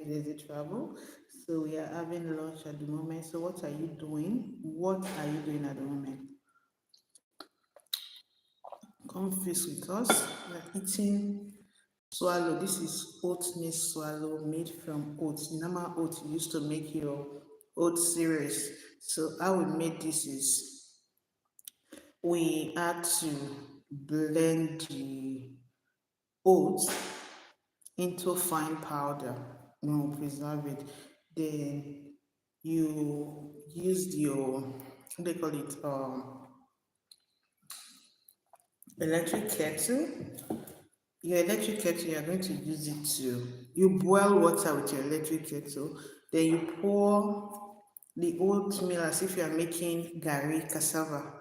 there's a travel. So we are having lunch at the moment. So what are you doing? What are you doing at the moment? Come feast with us. We're eating swallow. This is oatmeal swallow made from oats. Normal oats you used to make your oat cereals. So how we made this is we had to blend the oats into fine powder, preserve it. Then you use your, what do they call it, electric kettle. Your electric kettle, you are going to use it to, you boil water with your electric kettle, then you pour the oatmeal as if you are making gari, cassava,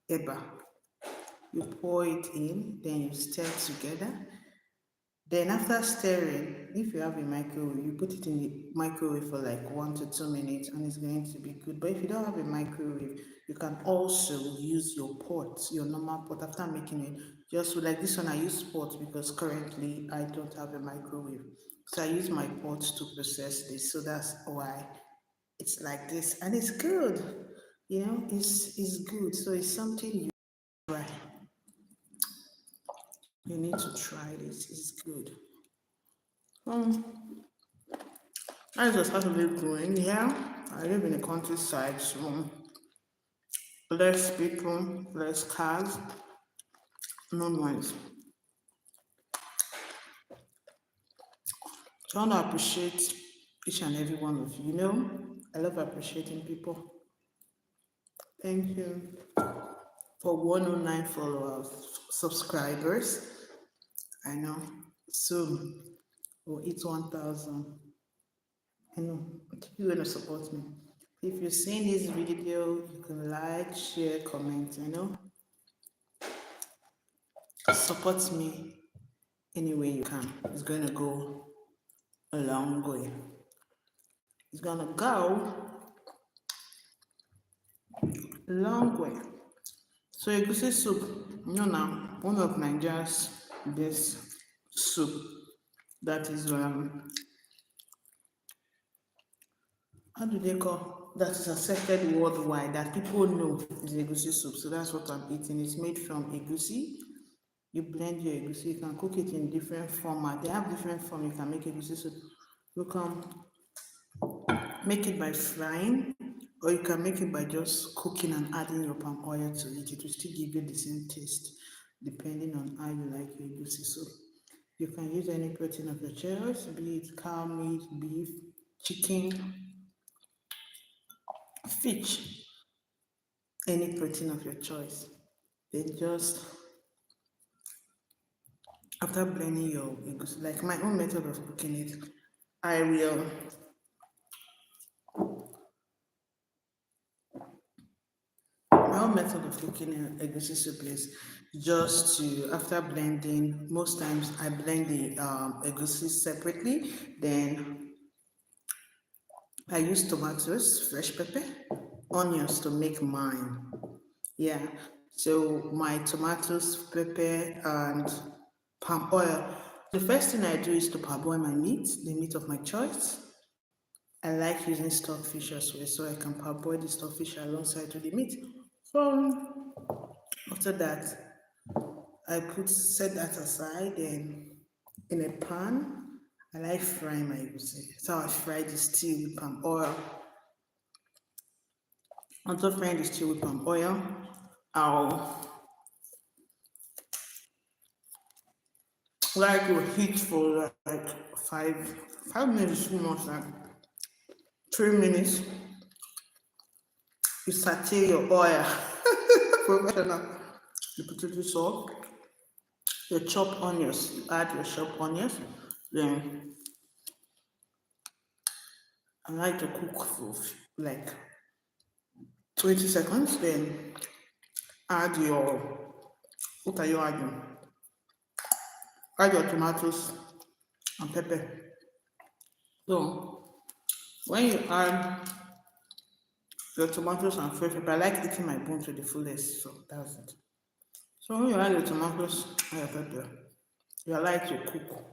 eba. You pour it in, then you stir together. Then after stirring, if you have a microwave, you put it in the microwave for like 1 to 2 minutes and it's going to be good. But if you don't have a microwave, you can also use your pot, your normal pot after making it. Just like this one, I use pot because currently I don't have a microwave. So I use my pot to process this. So that's why it's like this. And it's good. It's good. So it's something you try. You need to try this. It's good. I just have to live growing here. I live in the countryside, so less people, less cars, no noise. So I want to appreciate each and every one of you. I love appreciating people. Thank you for 109 followers, subscribers. I know. Soon we'll hit 1,000. I know. You're going to support me. If you've seen this video, you can like, share, comment, support me any way you can. It's going to go a long way. It's going to go a long way. So egusi soup, now, one of Nigeria's best soup that is, how do they call, that is accepted worldwide, that people know is egusi soup. So that's what I'm eating. It's made from egusi. You blend your egusi. You can cook it in different format. They have different form. You can make egusi soup. You can make it by frying, or you can make it by just cooking and adding your palm oil to it. It will still give you the same taste, depending on how you like your egusi soup. You can use any protein of your choice, be it cow meat, beef, chicken, fish, any protein of your choice. Then just after blending your egusi, like my own method of cooking it, I will my own method of cooking egusi soup is just to, after blending, most times I blend the egusi separately, then I use tomatoes, fresh pepper, onions to make mine. Yeah, so my tomatoes, pepper, and palm oil. The first thing I do is to parboil my meat, the meat of my choice. I like using stockfish as well, so I can parboil the stockfish alongside with the meat. So after that, I set that aside, and in a pan, I like frying my egusi. So I fry the stew with palm oil. After frying the stew with palm oil, I'll like to heat for like five minutes, too much, like 3 minutes. You saute your oil. Professional. You put it in salt. You chop onions. You add your chopped onions. Then I like to cook for like 20 seconds. Then add what are you adding? Add your tomatoes and pepper. So when you add your tomatoes and fresh pepper, I like eating my bone to the fullest, so that's it. So when you add your tomatoes and your pepper, you like to cook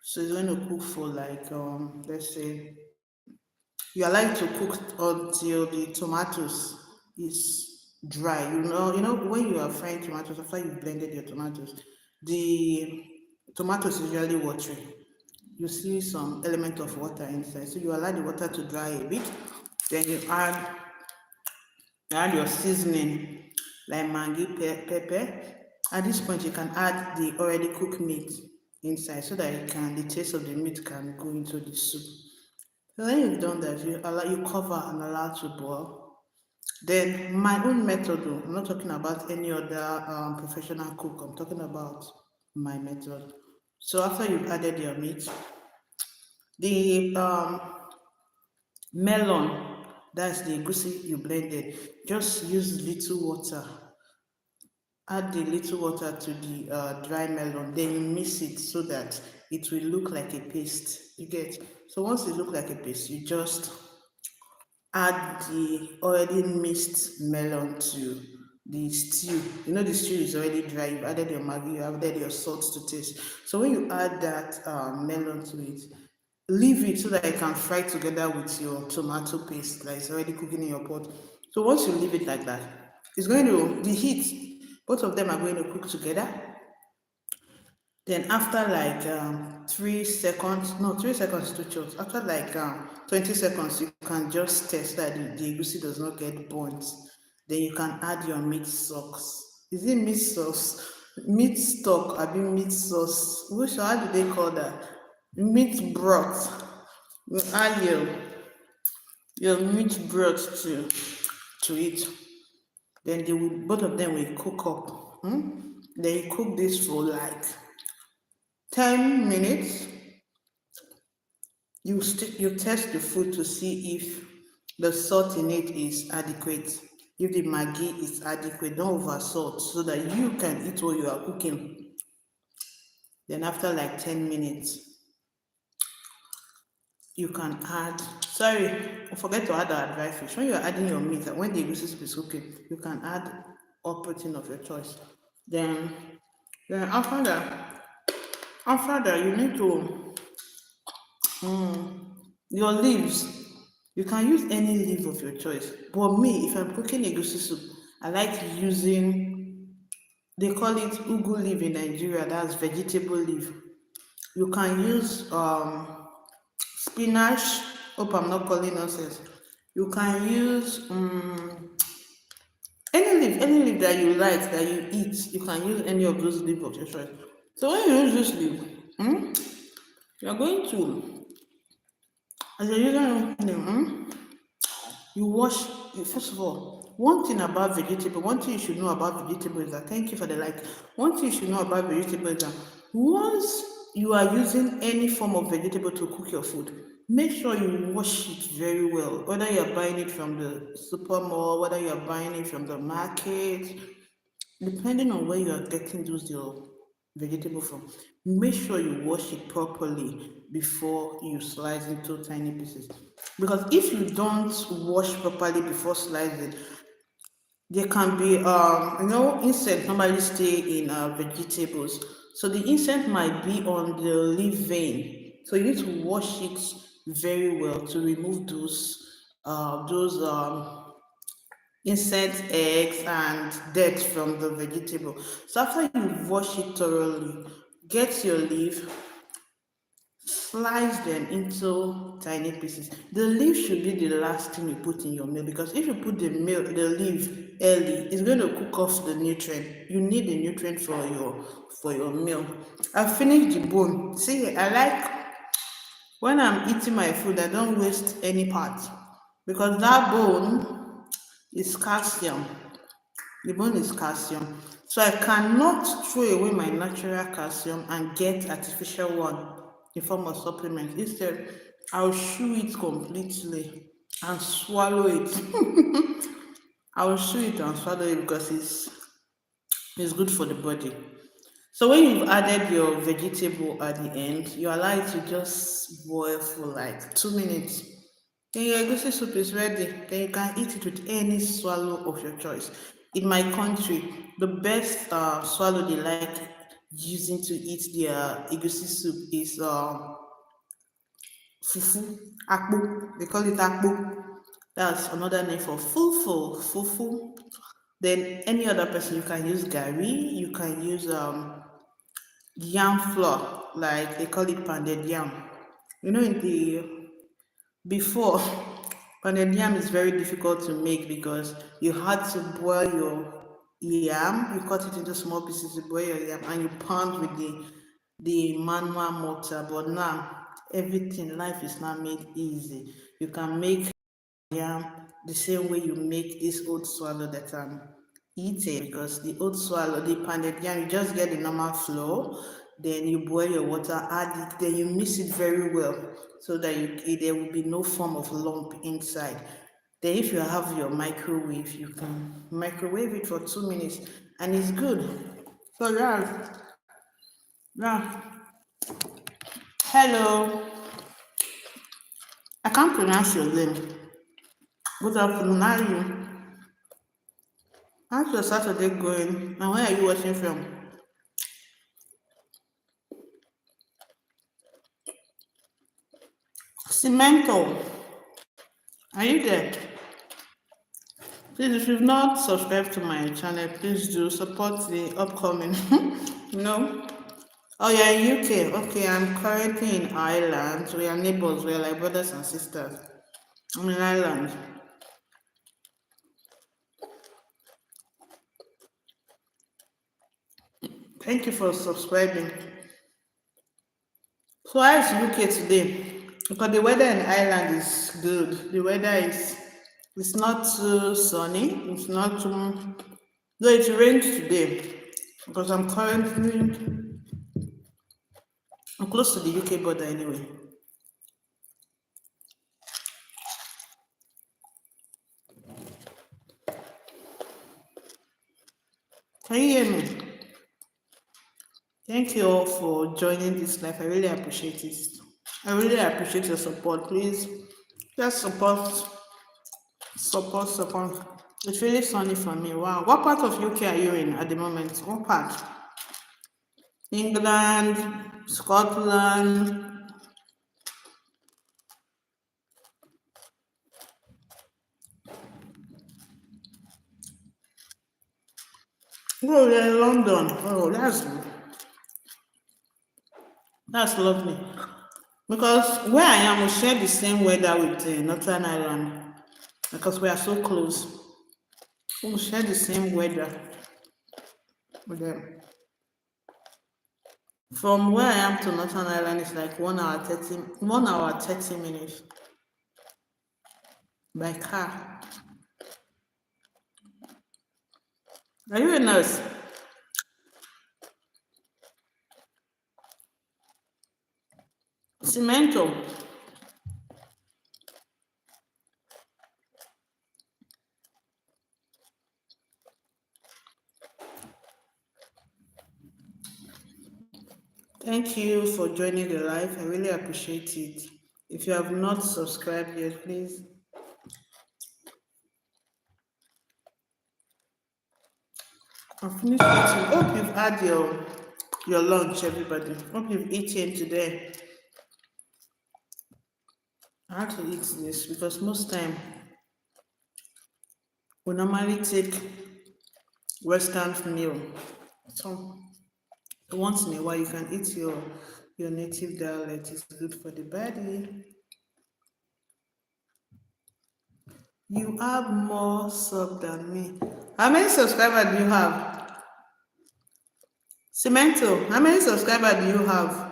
So it's going to cook for like let's say you allow it to cook until the tomatoes is dry. You know when you are frying tomatoes after you've blended your tomatoes, the tomatoes is usually watery. You see some element of water inside. So you allow the water to dry a bit. Then you add your seasoning like Maggi pepper. At this point, you can add the already cooked meat inside so that the taste of the meat can go into the soup. So when you've done that, you cover and allow to boil. Then my own method, though, I'm not talking about any other professional cook. I'm talking about my method. So after you've added your meat, the melon, that's the egusi you blended, just use little water. Add the little water to the dry melon, then you mix it so that it will look like a paste. You get? So once it look like a paste, you just add the already mixed melon to the stew. You know the stew is already dry. You've added your maggi, you added your salt to taste. So when you add that melon to it, leave it so that it can fry together with your tomato paste that is already cooking in your pot. So once you leave it like that, it's going to the heat. Both of them are going to cook together. Then after like 3 seconds, no, 3 seconds too short. After like 20 seconds, you can just test that the egusi does not get burnt. Then you can add your meat sauce. Is it meat sauce? Meat stock, I mean meat sauce. Which how do they call that? Meat broth. You add your meat broth to it. Then both of them will cook up. Then you cook this for like 10 minutes. You test the food to see if the salt in it is adequate. If the maggi is adequate, don't over salt so that you can eat what you are cooking. Then after like 10 minutes, you can add, sorry, I forget to add our dry fish. When you're adding your meat, when the egusi soup is cooking, you can add all protein of your choice. Then, then after that, you need to your leaves. You can use any leaf of your choice. But me, if I'm cooking egusi soup, I like using, they call it ugu leaf in Nigeria. That's vegetable leaf. You can use spinach. Hope I'm not calling nonsense. You can use any leaf that you like that you eat. You can use any of those leaves of your choice. So when you use this leaf, you're going to, as you're using you wash, first of all, one thing about vegetable, one thing you should know about vegetable is that, thank you for the like, one thing you should know about vegetable is that once you are using any form of vegetable to cook your food, make sure you wash it very well, whether you're buying it from the supermarket, whether you're buying it from the market, depending on where you are getting those your vegetable from, make sure you wash it properly before you slice into tiny pieces. Because if you don't wash properly before slicing, there can be insect normally stay in vegetables. So the insect might be on the leaf vein. So you need to wash it very well to remove those insect eggs and dirt from the vegetable. So after you wash it thoroughly, get your leaf, slice them into tiny pieces. The leaf should be the last thing you put in your meal, because if you put the leaf early, it's going to cook off the nutrient. You need the nutrient for your meal. I finished the bone. See, I like when I'm eating my food, I don't waste any part, because that bone is calcium. The bone is calcium. So I cannot throw away my natural calcium and get artificial one in form of supplement. Instead, I'll chew it completely and swallow it. I will chew it and swallow it because it's good for the body. So when you've added your vegetable at the end, you allow it to just boil for like 2 minutes. Then your egusi soup is ready. Then you can eat it with any swallow of your choice. In my country, the best swallow they like using to eat their egusi soup is fufu, akpu. They call it akpu. That's another name for fufu. Then any other person, you can use gari, you can use yam flour, like they call it pounded yam. In the before, pounded yam is very difficult to make because you had to boil your yam, you cut it into small pieces, you boil your yam, and you pound with the manual mortar. But now, everything, life is now made easy. You can make yam the same way you make this oat swallow that I'm eating, because the oat swallow, the pounded yam, you just get the normal flour, then you boil your water, add it, then you mix it very well so that there will be no form of lump inside. Then if you have your microwave, you can microwave it for 2 minutes and it's good. So yeah. Hello. I can't pronounce your name. Good afternoon, how are you? How's your Saturday going? And where are you watching from? Cemento, are you there? Please, if you've not subscribed to my channel, please do support the upcoming. No? Oh, you're in UK. Okay, I'm currently in Ireland. We are neighbors. We are like brothers and sisters. I'm in Ireland. Thank you for subscribing. So how is UK today? Because the weather in Ireland is good. The weather is, it's not too sunny. It's not too, though it rains today. Because I'm close to the UK border anyway. Can you hear me? Thank you all for joining this live. I really appreciate it. I really appreciate your support. Please just support. It's really sunny for me. Wow. What part of UK are you in at the moment? What part? England, Scotland. Oh, you're in London. Oh, that's lovely. Because where I am, we share the same weather with Northern Ireland. Because we are so close. We share the same weather with them. From where I am to Northern Ireland is like 1 hour 30 minutes by car. Are you a nurse? Cemento. Thank you for joining the live. I really appreciate it. If you have not subscribed yet, please. I'm finished eating. Hope you've had your lunch, everybody. Hope you've eaten today. I had to eat this because most time we normally take Western meal. So once in a while you can eat your native dialect. It's good for the body. You have more sub than me. How many subscribers do you have? Cemento, how many subscribers do you have?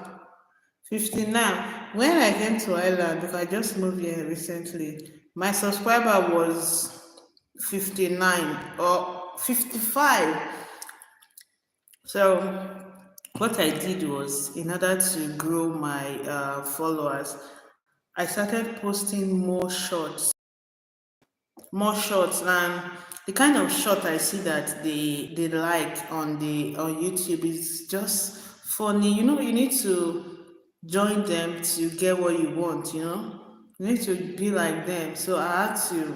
59. When I came to Ireland, because I just moved here recently, my subscriber was 59 or 55. So what I did was, in order to grow my followers, I started posting more shorts, and the kind of shot I see that they like on YouTube is just funny. You need to join them to get what you want. You need to be like them. So I had to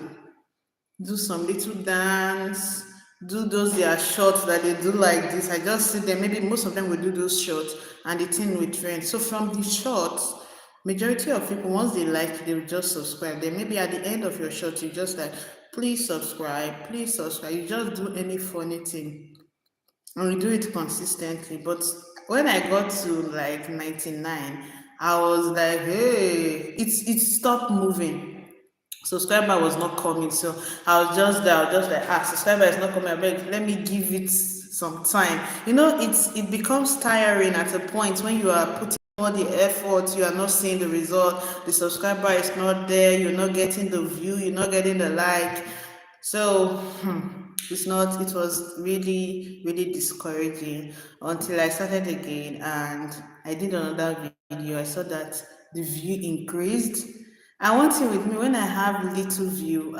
do some little dance, do those their shorts that they do like this. I just see them. Maybe most of them will do those shorts, and the thing will trend. So from the shorts, majority of people once they like, they will just subscribe. Then maybe at the end of your short, you just like, please subscribe, please subscribe. You just do any funny thing, and we do it consistently. But when I got to like 99, I was like, hey, it stopped moving. Subscriber was not coming, so I was just there. I was just like, subscriber is not coming. I beg, let me give it some time. It becomes tiring at a point when you are putting all the effort, you are not seeing the result. The subscriber is not there. You're not getting the view. You're not getting the like. So it's not. It was really, really discouraging until I started again and I did another video. I saw that the view increased. And one thing with me, when I have little view,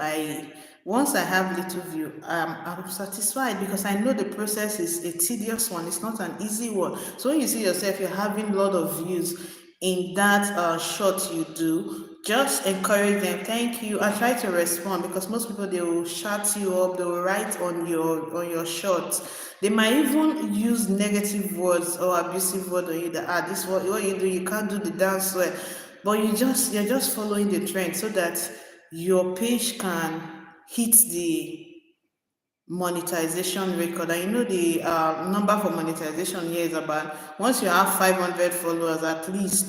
once I have little view, I'm satisfied because I know the process is a tedious one. It's not an easy one. So when you see yourself, you're having a lot of views in that short you do, just encourage them. Thank you. I try to respond because most people, they will shut you up. They will write on your shorts. They might even use negative words or abusive words on you that this what you do, you can't do the dance well. But you're just following the trend so that your page can hit the monetization record. And the number for monetization here is about, once you have 500 followers, at least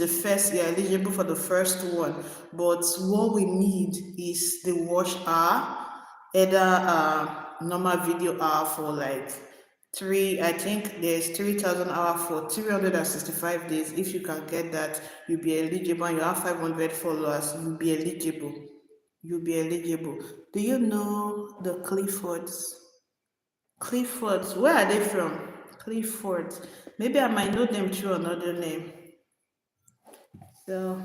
you're eligible for the first one. But what we need is the watch hour, either normal video hour for like I think there's 3,000 hours for 365 days. If you can get that, you'll be eligible. And you have 500 followers, you'll be eligible. Do you know the Cliffords? Cliffords, where are they from? Cliffords. Maybe I might know them through another name. So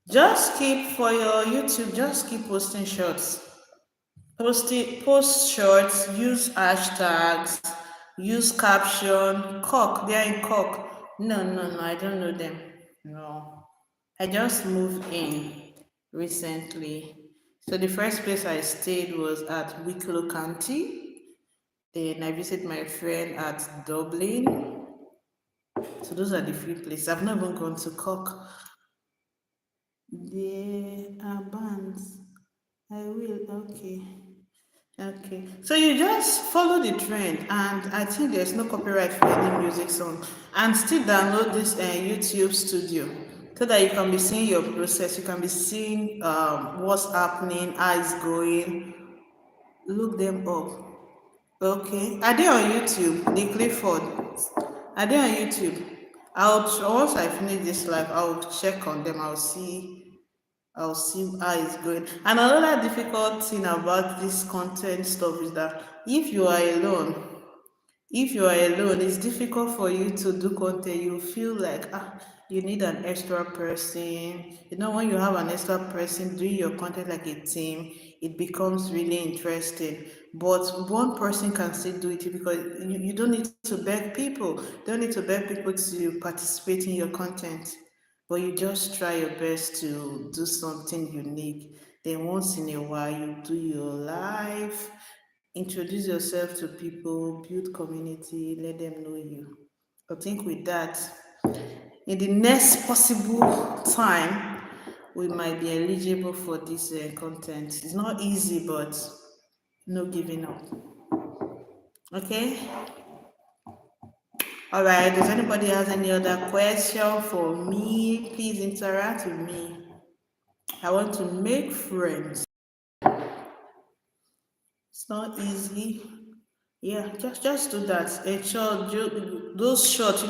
just keep, for your YouTube, just keep posting shorts. Post shorts, use hashtags, use caption. Cock, they are in Cock. No, no, no, I don't know them. No. I just moved in recently. So the first place I stayed was at Wicklow County. Then I visit my friend at Dublin. So those are the few places. I've not even gone to Cork. There are bands. I will. Okay. Okay. So you just follow the trend, and I think there's no copyright for any music song. And still download this YouTube Studio so that you can be seeing your process. You can be seeing what's happening, how it's going. Look them up. Okay. Are they on YouTube? The Clifford. Are they on YouTube? Once I finish this live, I'll check on them. I'll see how it's going. And another difficult thing about this content stuff is that if you are alone, it's difficult for you to do content. You feel like you need an extra person. When you have an extra person doing your content like a team, it becomes really interesting. But one person can still do it because you don't need to beg people. You don't need to beg people to participate in your content. But you just try your best to do something unique. Then once in a while, you do your live, introduce yourself to people, build community, let them know you. I think with that, in the next possible time, we might be eligible for this content. It's not easy, but no giving up. Okay? All right. Does anybody has any other question for me? Please interact with me. I want to make friends. It's not easy. Yeah, just do that. Those shorts,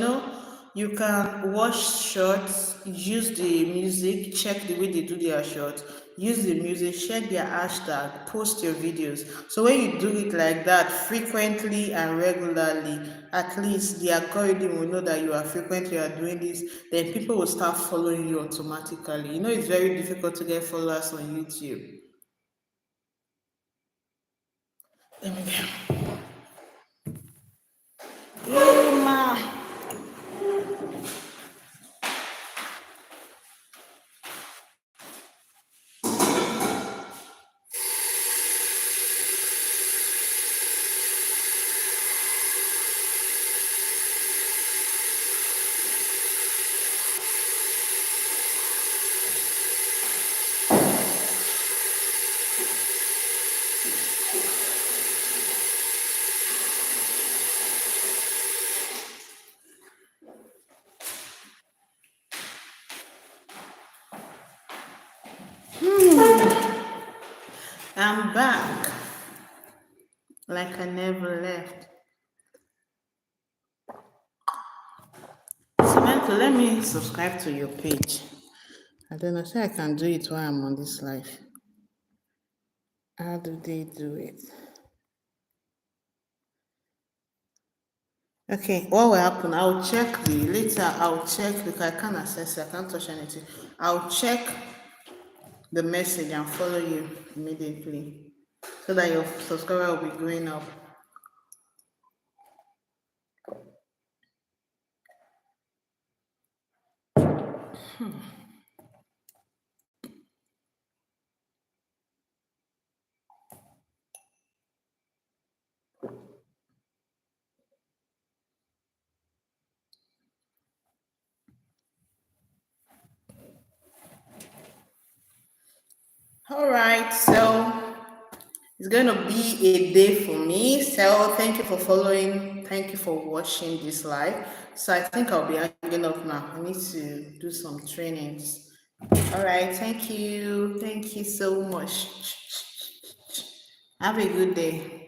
you can watch shorts, use the music, check the way they do their shorts, use the music, check their hashtag, post your videos. So when you do it like that frequently and regularly, at least the algorithm will know that you are doing this, then people will start following you automatically. It's very difficult to get followers on YouTube. Let me get. Yeah, ma. I'm back like I never left. Samantha, let me subscribe to your page. I don't know, say I can do it while I'm on this live. How do they do it? Okay, what will happen? I'll check I'll check because I can't access it, I can't touch anything. I'll check the message and follow you immediately so that your subscriber will be going up. All right, so it's going to be a day for me. So thank you for following. Thank you for watching this live. So I think I'll be hanging up now. I need to do some trainings. All right, thank you. Thank you so much. Have a good day.